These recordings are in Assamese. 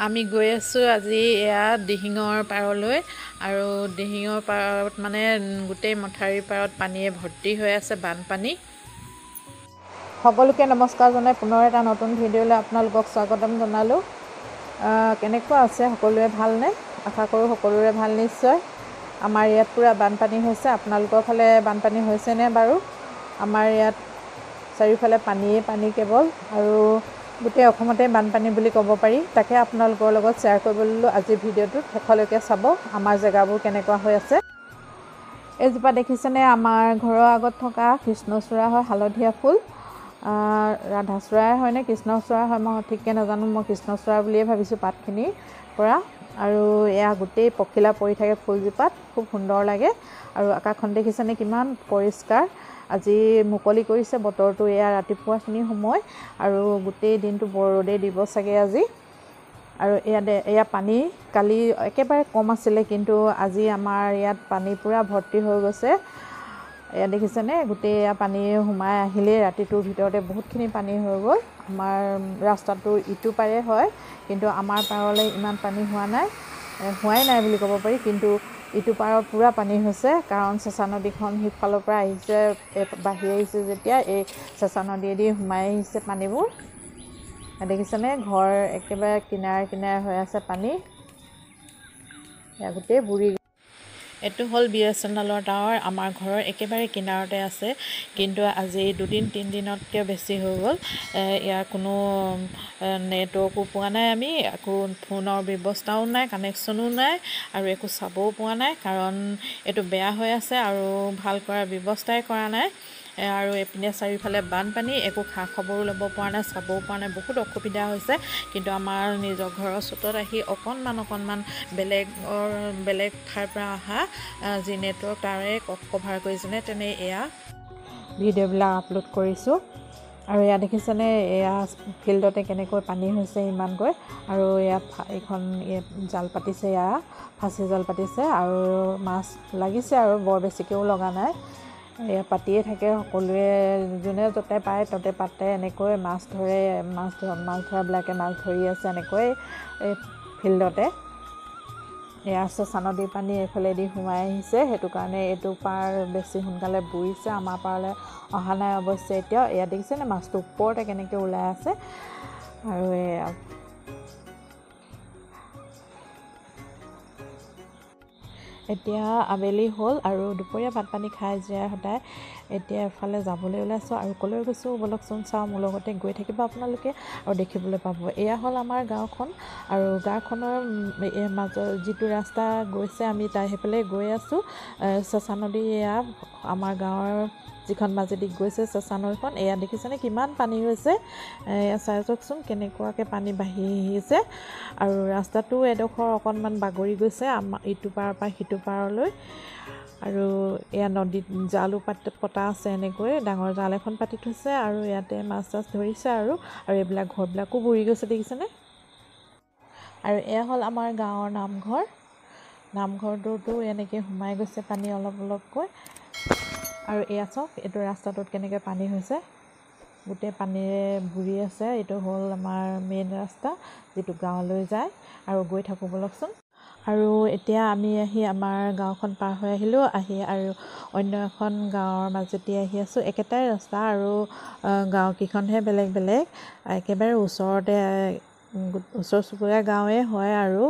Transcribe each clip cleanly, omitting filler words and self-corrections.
আমি গৈ আছোঁ আজি এয়া দিহিঙৰ পাৰলৈ আৰু দিহিঙৰ পাৰত মানে গোটেই মথাউৰিৰ পাৰত পানীয়ে ভৰ্তি হৈ আছে বানপানী। সকলোকে নমস্কাৰ জনাই পুনৰ এটা নতুন ভিডিঅ'লৈ আপোনালোকক স্বাগতম জনালোঁ। কেনেকুৱা আছে সকলোৱে ভালনে? আশা কৰোঁ সকলোৰে ভাল নিশ্চয়। আমাৰ ইয়াত পূৰা বানপানী হৈছে। আপোনালোকৰ ফালে বানপানী হৈছেনে বাৰু? আমাৰ ইয়াত চাৰিওফালে পানীয়ে পানী কেৱল, আৰু গোটেই অসমতে বানপানী বুলি ক'ব পাৰি। তাকে আপোনালোকৰ লগত শ্বেয়াৰ কৰিবলৈ ল'লোঁ আজিৰ ভিডিঅ'টোত। শেষলৈকে চাব আমাৰ জেগাবোৰ কেনেকুৱা হৈ আছে। এইজোপা দেখিছেনে? আমাৰ ঘৰৰ আগত থকা কৃষ্ণচূড়া হয়, হালধীয়া ফুল। ৰাধাচূড়াই হয়নে কৃষ্ণচূড়া হয় মই ঠিককৈ নাজানো, মই কৃষ্ণচূড়া বুলিয়ে ভাবিছোঁ পাতখিনিৰ পৰা। আৰু এয়া গোটেই পখিলা পৰি থাকে ফুলজোপাত, খুব সুন্দৰ লাগে। আৰু আকাশখন দেখিছেনে কিমান পৰিষ্কাৰ। আজি মুকলি কৰিছে বতৰটো, এয়া ৰাতিপুৱাখিনি সময় আৰু গোটেই দিনটো বৰ ৰ'দেই দিব চাগে আজি। আৰু এয়া পানী কালি একেবাৰে কম আছিলে, কিন্তু আজি আমাৰ ইয়াত পানী পূৰা ভৰ্তি হৈ গৈছে। এয়া দেখিছেনে গোটেই এয়া পানী সোমাই আহিলেই ৰাতিটোৰ ভিতৰতে বহুতখিনি পানী হৈ গ'ল। আমাৰ ৰাস্তাটোৰ ইটো পাৰে হয়, কিন্তু আমাৰ পাৰলৈ ইমান পানী হোৱাই নাই বুলি ক'ব পাৰি। কিন্তু ইটো পাৰত পূৰা পানী হৈছে, কাৰণ চেঁচা নদীখন সিফালৰ পৰা আহিছে, বাঢ়ি আহিছে যেতিয়া এই চেঁচা নদীয়েদি সোমাই আহিছে পানীবোৰ। দেখিছেনে ঘৰ একেবাৰে কিনাৰে কিনাৰে হৈ আছে পানী, গোটেই বুৰি। এইটো হ'ল BSNL টাৱাৰ, আমাৰ ঘৰৰ একেবাৰে কিনাৰতে আছে। কিন্তু আজি 2-3 দিনতকৈ বেছি হৈ গ'ল। ইয়াৰ কোনো নেটৱৰ্কো পোৱা নাই, আমি একো ফোনৰ ব্যৱস্থাও নাই, কানেকশ্যনো নাই, আৰু একো চাবও পোৱা নাই, কাৰণ এইটো বেয়া হৈ আছে আৰু ভাল কৰাৰ ব্যৱস্থাই কৰা নাই। আৰু এইপিনে চাৰিওফালে বানপানী, একো খা খবৰো ল'ব পৰা নাই, চাবও পৰা নাই, বহুত অসুবিধা হৈছে। কিন্তু আমাৰ নিজৰ ঘৰৰ চোতত আহি অকণমান বেলেগ ঠাইৰ পৰা অহা যি নেটৱৰ্ক তাৰে কভাৰ কৰিছেনে তেনে এয়া ভিডিঅ'বিলাক আপলোড কৰিছোঁ। আৰু এয়া দেখিছেনে এয়া ফিল্ডতে কেনেকৈ পানী হৈছে ইমানকৈ। আৰু এয়া এইখন জাল পাতিছে, এয়া ফাঁচি জাল পাতিছে আৰু মাছ লাগিছে, আৰু বৰ বেছিকৈও লগা নাই। এয়া পাতিয়ে থাকে সকলোৱে, যোনে য'তে পায় ততে পাতে, এনেকৈ মাছ ধৰে, মাছ ধৰাবিলাকে মাছ ধৰি আছে এনেকৈ এই ফিল্ডতে। এয়া চেঁচা নদীৰ পানী এইফালেদি সোমাই আহিছে, সেইটো কাৰণে এইটো পাৰ বেছি সোনকালে বুৰিছে, আমাৰ পাৰলৈ অহা নাই অৱশ্যে এতিয়াও। এয়া দেখিছেনে মাছটো ওপৰতে কেনেকৈ ওলাই আছে। আৰু এয়া এতিয়া আবেলি হ'ল আৰু দুপৰীয়া ভাত পানী খাই জিৰাই সদায় এতিয়া এফালে যাবলৈ ওলাইছোঁ। আৰু ক'লৈ গৈছোঁ ব'লকচোন চাওঁ, মোৰ লগতে গৈ থাকিব আপোনালোকে আৰু দেখিবলৈ পাব। এয়া হ'ল আমাৰ গাঁওখন, আৰু গাঁওখনৰ মাজৰ যিটো ৰাস্তা গৈছে আমি সেইফালে গৈ আছোঁ। চেঁচা নদী, এয়া আমাৰ গাঁৱৰ যিখন মাজেদি গৈছে চেঁচা নদীখন। এয়া দেখিছেনে কিমান পানী হৈছে, এয়া চাই যাওকচোন কেনেকুৱাকৈ পানী বাঢ়ি আহিছে। আৰু ৰাস্তাটো এডোখৰ অকণমান বাগৰি গৈছে আমাৰ ইটো পাৰৰ পৰা সিটো পাৰলৈ। আৰু এয়া নদীত জালো পতা আছে, এনেকৈ ডাঙৰ জাল এখন পাতি থৈছে, আৰু ইয়াতে মাছ চাছ ধৰিছে। আৰু এইবিলাক ঘৰবিলাকো বুৰি গৈছে দেখিছেনে। আৰু এয়া হ'ল আমাৰ গাঁৱৰ নামঘৰ, নামঘৰটোতো এনেকৈ সোমাই গৈছে পানী অলপকৈ। আৰু এয়া চাওক এইটো ৰাস্তাটোত কেনেকৈ পানী হৈছে, গোটেই পানীৰে বুৰি আছে। এইটো হ'ল আমাৰ মেইন ৰাস্তা যিটো গাঁৱলৈ যায়, আৰু গৈ থাকোঁ ব'লকচোন। আৰু এতিয়া আমি আমাৰ গাঁওখন পাৰ হৈ আহিলোঁ, আৰু অন্য এখন গাঁৱৰ মাজেদি আহি আছোঁ। একেটাই ৰাস্তা, আৰু গাঁওকেইখনহে বেলেগ বেলেগ, একেবাৰে ওচৰতে ওচৰ চুবুৰীয়া গাঁৱেই হয়, আৰু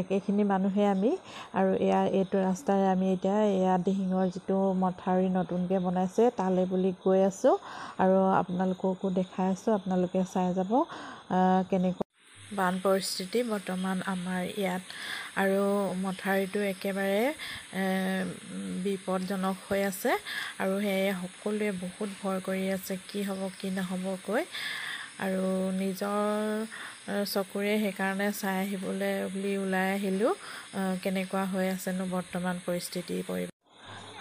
একেখিনি মানুহে আমি। আৰু এইটো ৰাস্তাৰে আমি এতিয়া এয়া দিহিঙৰ যিটো মথাউৰি নতুনকৈ বনাইছে তালৈ বুলি গৈ আছোঁ, আৰু আপোনালোককো দেখাই আছোঁ, আপোনালোকে চাই যাব কেনেকুৱা বান পৰিস্থিতি বৰ্তমান আমাৰ ইয়াত। আৰু মথাউৰিটো একেবাৰে বিপদজনক হৈ আছে, আৰু সেয়ে সকলোৱে বহুত ভয় কৰি আছে কি হ'ব কি নহ'বকৈ। আৰু নিজৰ চকুৰে সেইকাৰণে চাই আহিবলৈ বুলি ওলাই আহিলোঁ, কেনেকুৱা হৈ আছেনো বৰ্তমান পৰিস্থিতি।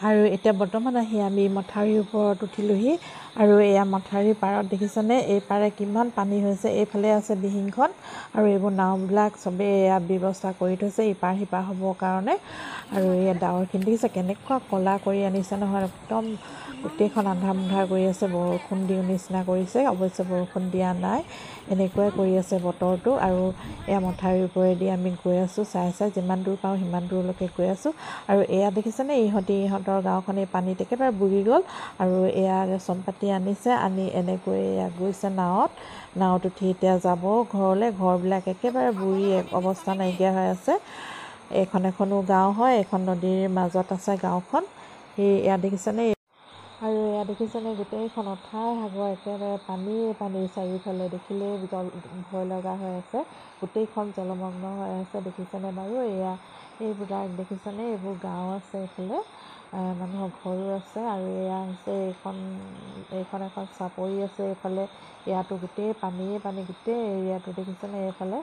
আৰু এতিয়া বৰ্তমান আহি আমি মথাউৰিৰ ওপৰত উঠিলোহি, আৰু এয়া মথাউৰি পাৰত দেখিছেনে এই পাৰে কিমান পানী হৈছে এইফালে আছে দিহিংখন আৰু এইবোৰ নাওবিলাক চবেই এয়া ব্যৱস্থা কৰি থৈছে ইপাৰ সিপাৰ হ'বৰ কাৰণে আৰু এয়া ডাৱৰখিনি দেখিছে কেনেকুৱা ক'লা কৰি আনিছে নহয় একদম গোটেইখন আন্ধাৰ মুন্ধাৰ কৰি আছে বৰষুণ দিওঁ নিচিনা কৰিছে অৱশ্যে বৰষুণ দিয়া নাই এনেকুৱাই কৰি আছে বতৰটো আৰু এয়া মথাউৰিৰ ওপৰেদি আমি গৈ আছোঁ চাই যিমান দূৰ পাওঁ সিমান দূৰলৈকে গৈ আছোঁ আৰু এয়া দেখিছেনে ইহঁতৰ গাঁওখন এই পানীত একেবাৰে বুৰি গ'ল আৰু এয়া ৰেচন পাতি আনিছে আনি এনেকৈ এয়া গৈছে নাৱত উঠি এতিয়া যাব ঘৰলৈ ঘৰবিলাক একেবাৰে বুৰি অৱস্থা নাইকিয়া হৈ আছে এখনো গাঁও হয় এখন নদীৰ মাজত আছে গাঁওখন সেই এয়া দেখিছেনে আৰু এয়া দেখিছেনে গোটেইখন অথাই সাগৰ একেবাৰে পানী চাৰিওফালে দেখিলেই ভয় লগা হৈ আছে গোটেইখন জলমগ্ন হৈ আছে দেখিছেনে বাৰু এয়া এইবিলাক দেখিছেনে এইবোৰ গাঁও আছে এইফালে মানুহৰ ঘৰো আছে আৰু এয়া হৈছে এইখন এখন চাপৰি আছে এইফালে ইয়াতো গোটেই পানীয়ে পানী গোটেই এৰিয়াটো দেখিছেনে এইফালে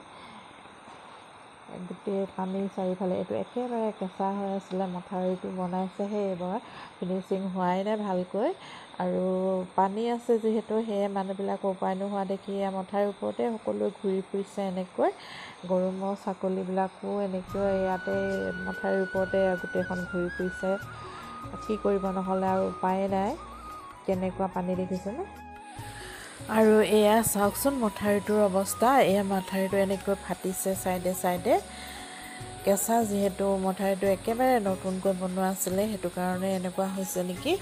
গোটেই পানী চাৰিওফালে এইটো একেবাৰে কেঁচা হৈ আছিলে মথাউৰিটো বনাইছেহে এইবাৰ ফিনিচিং হোৱাই নাই ভালকৈ আৰু পানী আছে যিহেতু সেয়ে মানুহবিলাকৰ উপায় নোহোৱা দেখি মথাউৰিৰ ওপৰতে সকলোৱে ঘূৰি ফুৰিছে এনেকৈ গৰু ম'হ ছাগলীবিলাকো এনেকৈ ইয়াতে মথাউৰিৰ ওপৰতে গোটেইখন ঘূৰি ফুৰিছে কি কৰিব নহ'লে আৰু উপায়ে নাই কেনেকুৱা পানী দেখিছেনে আৰু এয়া চাওকচোন মথাউৰিটোৰ অৱস্থা এয়া মথাউৰিটো এনেকৈ ফাটিছে চাইডে কেঁচা যিহেতু মথাউৰিটো একেবাৰে নতুনকৈ বনোৱা আছিলে সেইটো কাৰণে এনেকুৱা হৈছে নেকি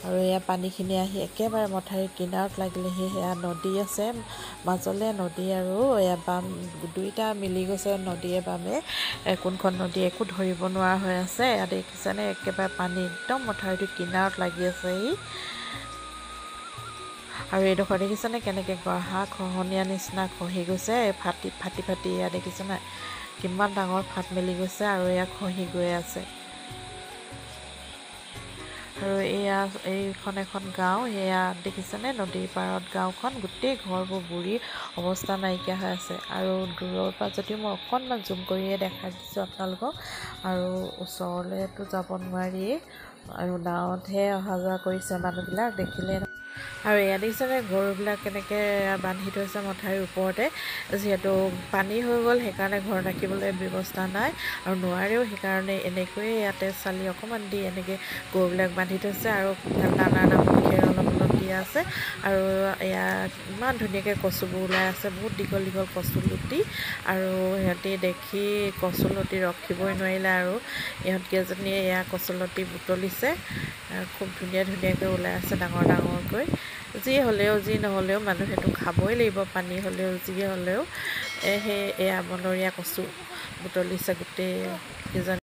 আৰু এয়া পানীখিনি আহি একেবাৰে মথাউৰিৰ কিনাৰত লাগিলেহি সেয়া নদী আছে মাজলে নদী আৰু এয়া বাম দুইটা মিলি গৈছে নদীয়ে বামে কোনখন নদী একো ধৰিব নোৱাৰা হৈ আছে এয়া দেখিছেনে একেবাৰে পানী একদম মথাউৰিটোৰ কিনাৰত লাগি আছে আৰু এইডোখৰ দেখিছেনে কেনেকৈ গঢ়া খহনীয়া নিচিনা খহি গৈছে ফাটি এয়া দেখিছেনে কিমান ডাঙৰ ফাট মেলি গৈছে আৰু এয়া খহি গৈ আছে আৰু এইখন এখন গাঁও সেয়া দেখিছেনে নদীৰ পাৰত গাঁওখন গোটেই ঘৰবোৰ বুৰি অৱস্থা নাইকিয়া হৈ আছে আৰু দূৰৰ পৰা যদিও মই অকণমান জুম কৰিয়ে দেখাই দিছোঁ আপোনালোকক আৰু ওচৰলৈতো যাব নোৱাৰিয়েই আৰু নাৱতহে অহা যোৱা কৰিছে মানুহবিলাক দেখিলে আৰু এয়া দেখিছেনে গৰুবিলাক কেনেকৈ বান্ধি থৈছে মথাউৰিৰ ওপৰতে যিহেতু পানী হৈ গ'ল সেইকাৰণে ঘৰ ৰাখিবলৈ ব্যৱস্থা নাই আৰু নোৱাৰেও সেইকাৰণে এনেকৈয়ে ইয়াতে চালি অকণমান দি এনেকৈ গৰুবিলাক বান্ধি থৈছে আৰু দানা খেৰ অলপ দিয়া আছে আৰু এয়া ইমান ধুনীয়াকৈ কচুবোৰ ওলাই আছে বহুত দীঘল কচুলতি আৰু সিহঁতি দেখি কচুলতি ৰখিবই নোৱাৰিলে আৰু ইহঁতকেইজনীয়ে এয়া কচুলতি বুটলিছে খুব ধুনীয়াকৈ ওলাই আছে ডাঙৰকৈ যি হ'লেও যি নহ'লেও মানুহেতো খাবই লাগিব পানী হ'লেও যি হ'লেও সেই এয়া বনৰীয়া কচু বুটলিছে গোটেইকেইজন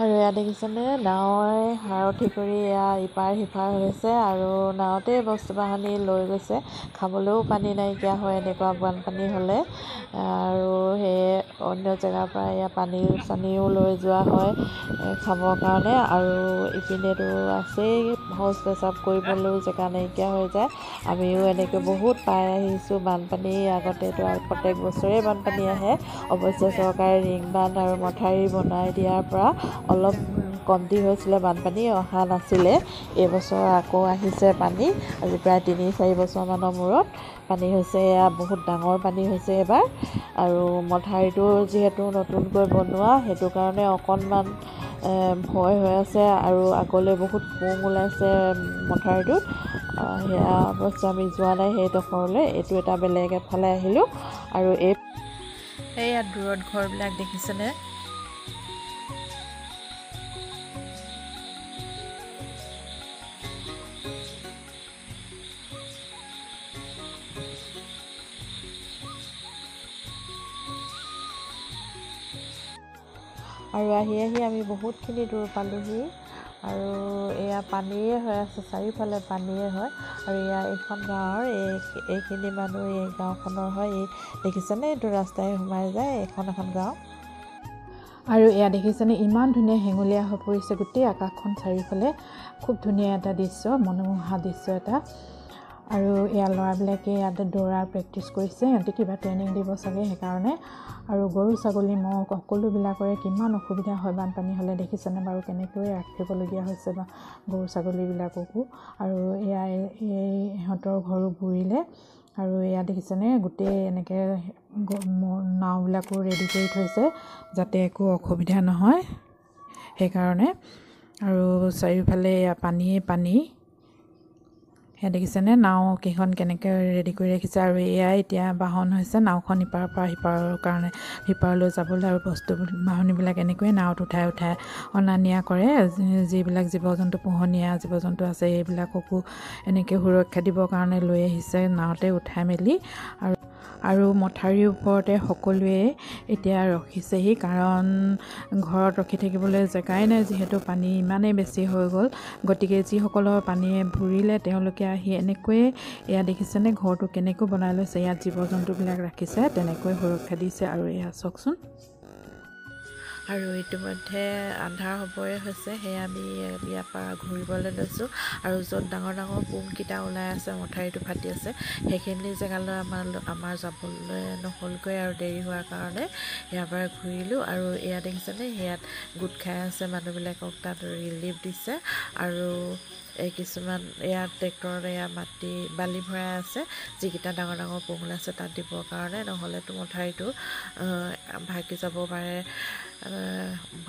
আৰু এয়া দেখিছেনে নাৱৰে সাৰথি কৰি এয়া ইপাৰ সিপাৰ হৈছে আৰু নাৱতেই বস্তু বাহানি লৈ গৈছে খাবলৈও পানী নাইকিয়া হয় এনেকুৱা বানপানী হ'লে আৰু সেয়ে অন্য জেগাৰ পৰা এয়া পানীও লৈ যোৱা হয় খাবৰ কাৰণে আৰু ইপিনেতো আছেই শৌচ পেচাব কৰিবলৈও জেগা নাইকিয়া হৈ যায় আমিও এনেকৈ বহুত পাই আহিছোঁ বানপানী আগতেতো প্ৰত্যেক বছৰে বানপানী আহে অৱশ্যে চৰকাৰে ৰিং বান্ধ আৰু মথাউৰি বনাই দিয়াৰ পৰা অলপ কমতি হৈছিলে বানপানী অহা নাছিলে এইবছৰ আকৌ আহিছে পানী আজি প্ৰায় 3-4 বছৰমানৰ মূৰত পানী হৈছে এয়া বহুত ডাঙৰ পানী হৈছে এবাৰ আৰু মথাউৰিটো যিহেতু নতুনকৈ বনোৱা সেইটো কাৰণে অকণমান ভয় হৈ আছে আৰু আগলৈ বহুত পোং ওলাইছে মথাউৰিটোত সেয়া অৱশ্যে আমি যোৱা নাই সেইডোখৰলৈ এইটো এটা বেলেগ এফালে আহিলোঁ আৰু এইয়া দূৰত ঘৰবিলাক দেখিছেনে আৰু আহি আমি বহুতখিনি দূৰ পালোহি আৰু এয়া পানীয়ে হৈ আছে চাৰিওফালে পানীয়ে হয় আৰু এইখন গাঁৱৰ এইখিনি মানুহ এই গাঁওখনৰ হয় দেখিছেনে এইটো ৰাস্তাই সোমাই যায় এখন গাঁও আৰু এয়া দেখিছেনে ইমান ধুনীয়া হেঙুলীয়া হৈ পৰিছে গোটেই আকাশখন চাৰিওফালে খুব ধুনীয়া এটা দৃশ্য মনোমোহা দৃশ্য এটা আৰু এয়া ল'ৰাবিলাকে ইয়াতে দৌৰাৰ প্ৰেক্টিছ কৰিছে, সিহঁতে কিবা ট্ৰেইনিং দিব চাগে সেইকাৰণে। আৰু গৰু ছাগলী ম'হ সকলোবিলাকৰে কিমান অসুবিধা হয় বানপানী হ'লে, দেখিছেনে বাৰু কেনেকৈ ৰাখিবলগীয়া হৈছে বা গৰু ছাগলীবিলাককো। আৰু এয়া ইহঁতৰ ঘৰো বুৰিলে। আৰু এয়া দেখিছেনে গোটেই এনেকৈ নাওবিলাকো ৰেডি কৰি থৈছে যাতে একো অসুবিধা নহয় সেইকাৰণে। আৰু চাৰিওফালে এয়া পানী সেয়া দেখিছেনে নাও কেইখন কেনেকৈ ৰেডি কৰি ৰাখিছে। আৰু এয়াই এতিয়া বাহন হৈছে নাওখন ইপাৰৰ পৰা সিপাৰৰ কাৰণে, সিপাৰলৈ যাবলৈ। আৰু বাহনীবিলাক এনেকৈয়ে নাৱত উঠাই অনা নিয়া কৰে। যিবিলাক জীৱ জন্তু পোহনীয়া জীৱ জন্তু আছে এইবিলাককো এনেকৈ সুৰক্ষা দিবৰ কাৰণে লৈ আহিছে নাৱতে উঠাই মেলি। আৰু মথাউৰিৰ ওপৰতে সকলোৱে এতিয়া ৰখিছেহি, কাৰণ ঘৰত ৰখি থাকিবলৈ জেগাই নাই যিহেতু পানী ইমানেই বেছি হৈ গ'ল। গতিকে যিসকলৰ পানীয়ে ভুৰিলে তেওঁলোকে আহি এনেকৈয়ে এয়া দেখিছেনে ঘৰটো কেনেকৈ বনাই লৈছে, ইয়াত জীৱ জন্তুবিলাক ৰাখিছে তেনেকৈ সুৰক্ষা দিছে। আৰু এয়া চাওকচোন। আৰু ইতিমধ্যে আন্ধাৰ হ'বই হৈছে, সেয়া আমি ইয়াৰ পৰা ঘূৰিবলৈ লৈছোঁ। আৰু য'ত ডাঙৰ ডাঙৰ পোংকেইটা ওলাই আছে মথাউৰিটো ফাটি আছে সেইখিনি জেগালৈ আমাৰ যাবলৈ নহ'লগৈ আৰু দেৰি হোৱাৰ কাৰণে ইয়াৰ পৰা ঘূৰিলোঁ। আৰু এয়া দেখিছেনে ইয়াত গোট খাই আছে মানুহবিলাকক তাত ৰিলিফ দিছে। আৰু কিছুমান এয়া ট্ৰেক্টৰত এয়া মাটি বালি ভৰাই আছে, যিকেইটা ডাঙৰ ডাঙৰ পোং ওলাইছে তাত দিবৰ কাৰণে, নহ'লেতো মথাউৰিটো ভাগি যাব পাৰে,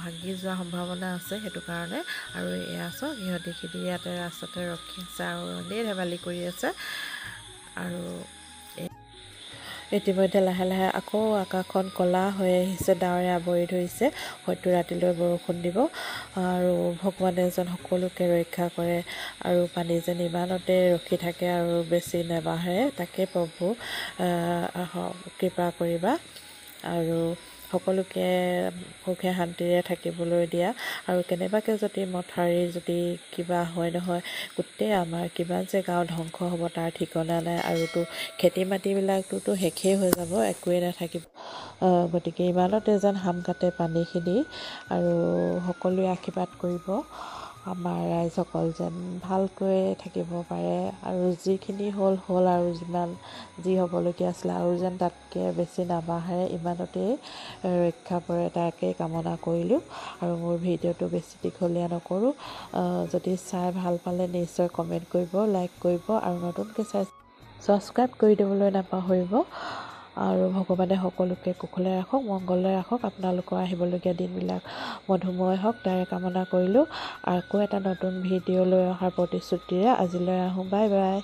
ভাগি যোৱাৰ সম্ভাৱনা আছে সেইটো কাৰণে। আৰু এয়া চাওক সিহঁতিখিনি ইয়াতে ৰাস্তাতে ৰখি আছে আৰু এনেই ধেমালি কৰি আছে। আৰু ইতিমধ্যে লাহে লাহে আকৌ আকাশখন ক'লা হৈ আহিছে, ডাৱৰে আৱৰি ধৰিছে, হয়তো ৰাতিলৈ বৰষুণ দিব। আৰু ভগৱানে যেন সকলোকে ৰক্ষা কৰে আৰু পানী যেন ইমানতে ৰখি থাকে আৰু বেছি নেবাঢ়ে, তাকে প্ৰভু কৃপা কৰিবা। আৰু সকলোকে সুখে শান্তিৰে থাকিবলৈ দিয়া। আৰু কেনেবাকৈ যদি মথাউৰি যদি কিবা হয় নহয়, গোটেই আমাৰ কিমান যে গাঁও ধ্বংস হ'ব তাৰ ঠিকনা নাই। আৰুতো খেতি মাটিবিলাকটোতো শেষেই হৈ যাব, একোৱেই নাথাকিব। গতিকে ইমানতে যেন হাম কাটে পানীখিনি। আৰু সকলোৱে আশীৰ্বাদ কৰিব আমাৰ ৰাইজসকল যেন ভালকৈ থাকিব পাৰে। আৰু যিখিনি হ'ল আৰু যি হ'বলগীয়া আছিলে আৰু যেন তাতকৈ বেছি নাবাঢ়ে, ইমানতেই ৰক্ষা পৰে তাকেই কামনা কৰিলোঁ। আৰু মোৰ ভিডিঅ'টো বেছি দীঘলীয়া নকৰোঁ। যদি চাই ভাল পালে নিশ্চয় কমেণ্ট কৰিব, লাইক কৰিব আৰু নতুনকৈ ছাবস্ক্ৰাইব কৰি দিবলৈ নাপাহৰিব। আৰু ভগৱানে সকলোকে কুশলে ৰাখক, মংগলে ৰাখক, আপোনালোকৰ আহিবলগীয়া দিনবিলাক মধুময় হওক তাৰে কামনা কৰিলোঁ। আকৌ এটা নতুন ভিডিঅ' লৈ অহাৰ প্ৰতিশ্ৰুতিৰে আজিলৈ আহোঁ, বাই বাই।